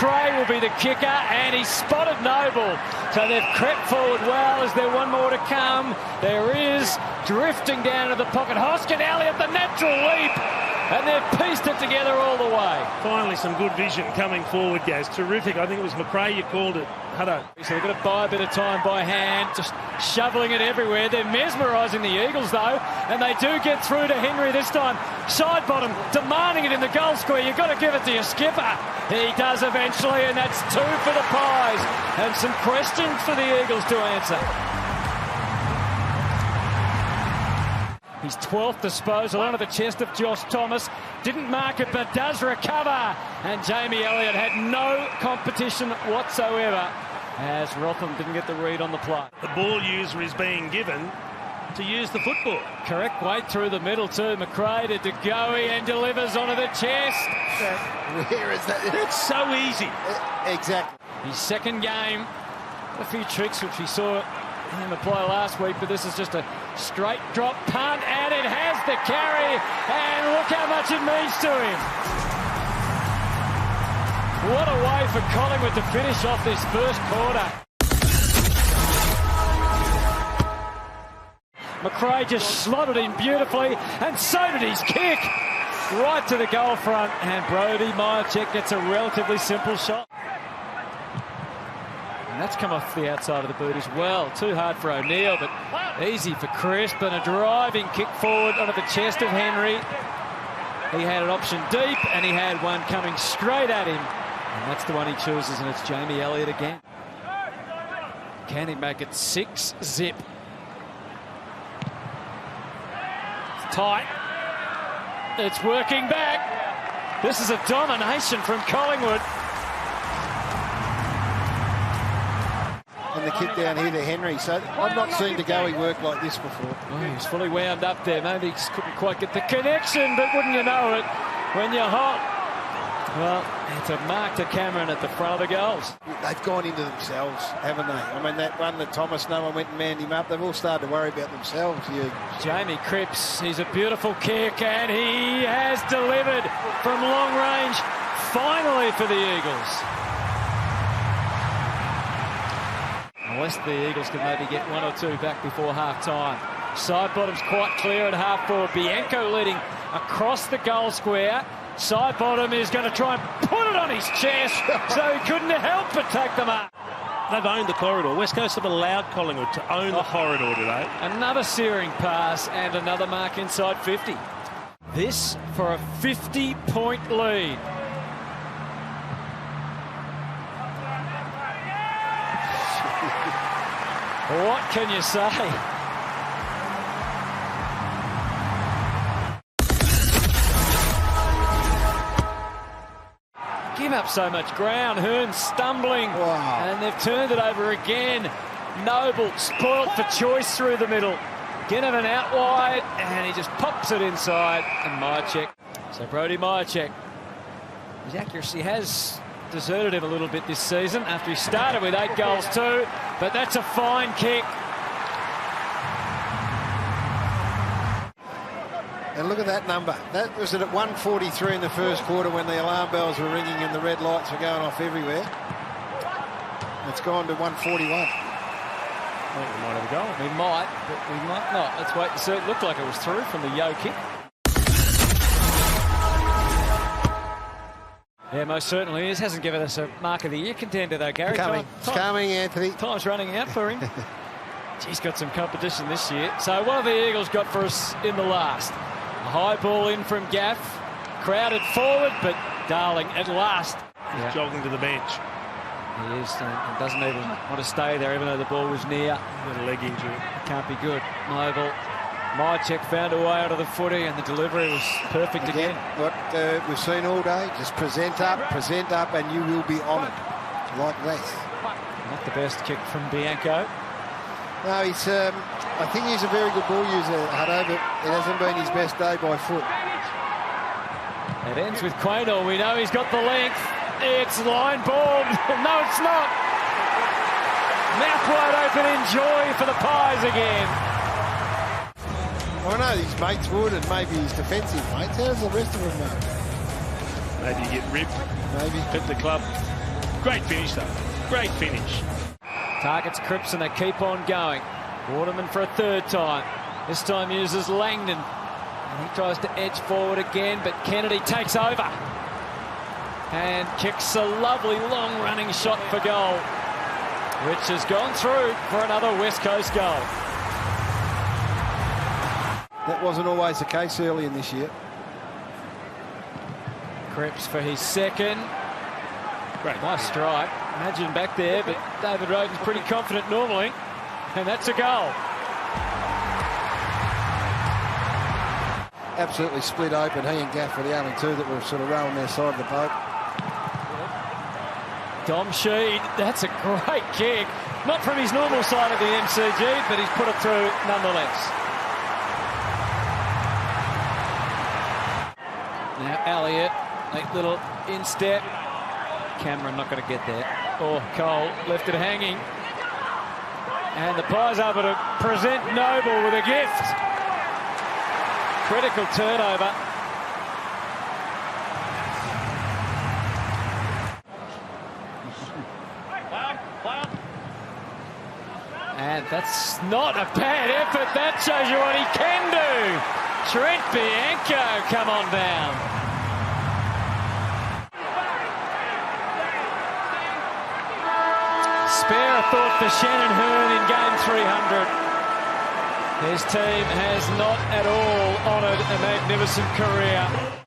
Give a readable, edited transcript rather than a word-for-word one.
McRae will be the kicker, and he spotted Noble. So they've crept forward well. Is there one more to come? There is. Drifting down to the pocket. Hoskin, Elliott, the natural leap. And they've pieced it together all the way. Finally, some good vision coming forward, Gaz. Terrific. I think it was McRae you called it. Hutto. So they've got to buy a bit of time by hand, just shoveling it everywhere. They're mesmerising the Eagles, though, and they do get through to Henry this time. Side bottom, demanding it in the goal square. You've got to give it to your skipper. He does eventually, and that's 2 for the Pies. And some questions for the Eagles to answer. His 12th disposal under the chest of Josh Thomas. Didn't mark it, but does recover. And Jamie Elliott had no competition whatsoever, as Rotham didn't get the read on the play. The ball user is being given to use the football. Correct weight through the middle too. McRae to De Goey and delivers onto the chest. Where is that? It's so easy. Exactly. His second game. A few tricks which we saw him apply last week, but this is just a straight drop punt, and it has the carry, and look how much it means to him. What a way for Collingwood to finish off this first quarter. McRae just slotted in beautifully, and so did his kick. Right to the goal front, and Brodie Myercheck gets a relatively simple shot. And that's come off the outside of the boot as well. Too hard for O'Neill, but easy for Crisp, and a driving kick forward onto the chest of Henry. He had an option deep, and he had one coming straight at him. And that's the one he chooses, and it's Jamie Elliott again. Can he make it 6-zip? It's tight. It's working back. This is a domination from Collingwood. And the kick down here to Henry. So I've not seen De Goey work like this before. Oh, he's fully wound up there. Maybe he couldn't quite get the connection, but wouldn't you know it, when you're hot. Well, it's a mark to Cameron at the front of the goals. They've gone into themselves, haven't they? I mean, that one that Thomas, no one went and manned him up. They've all started to worry about themselves. Jamie Cripps, he's a beautiful kick, and he has delivered from long range, finally, for the Eagles. Unless the Eagles can maybe get 1 or 2 back before half-time. Side bottom's quite clear at half-forward. Bianco leading across the goal square. Side bottom is going to try and put it on his chest, so he couldn't help but take them up. They've owned the corridor. West Coast have allowed Collingwood to own the corridor today. Another searing pass and another mark inside 50. This for a 50-point lead. What can you say? Give up so much ground. Hurn stumbling. Wow. And they've turned it over again. Noble spoilt for choice through the middle. Ginnivan out wide, and he just pops it inside. And Myercheck. So Brodie Myercheck. His accuracy has deserted him a little bit this season after he started with 8 goals too, but that's a fine kick. And look at that number. That was at 1:43 in the first quarter when the alarm bells were ringing and the red lights were going off everywhere. It's gone to 1:41. I think we might have a goal. We might, but we might not. Let's wait and see. It looked like it was through from the Yo kick. Yeah, most certainly is. Hasn't given us a mark of the year contender though, Gary. It's coming, Anthony. Time's running out for him. He's got some competition this year. So what have the Eagles got for us in the last? A high ball in from Gaff. Crowded forward, but Darling at last. He's jogging to the bench. He is, and doesn't even want to stay there, even though the ball was near. Got a leg injury. Can't be good. Noble. Myercheck found a way out of the footy, and the delivery was perfect again. What we've seen all day, just present up, and you will be honoured. Like that. Not the best kick from Bianco. No, he's. I think he's a very good ball user, Hutto, but it hasn't been his best day by foot. It ends with Quaynor. We know he's got the length. It's line ball. No, it's not. Mouth wide open in joy for the Pies again. I know his mates would, and maybe his defensive mates. How's the rest of them know? Maybe you get ripped. Maybe. At the club. Great finish, though. Great finish. Targets Cripps and they keep on going. Waterman for a third time. This time uses Langdon. And he tries to edge forward again, but Kennedy takes over. And kicks a lovely long-running shot for goal, which has gone through for another West Coast goal. That wasn't always the case early in this year. Cripps for his second. Great. Nice strike. Imagine back there, but David Roden's pretty confident normally. And that's a goal. Absolutely split open. He and Gaff were the only two that were sort of rowing their side of the boat. Dom Sheed, that's a great kick. Not from his normal side of the MCG, but he's put it through nonetheless. Now Elliott, a little instep. Cameron not going to get there. Oh, Cole left it hanging. And the Pies able to present Noble with a gift. Critical turnover. And that's not a bad effort. That shows you what he can do. Trent Bianco, come on down. Spare a thought for Shannon Hurn in game 300. His team has not at all honoured a magnificent career.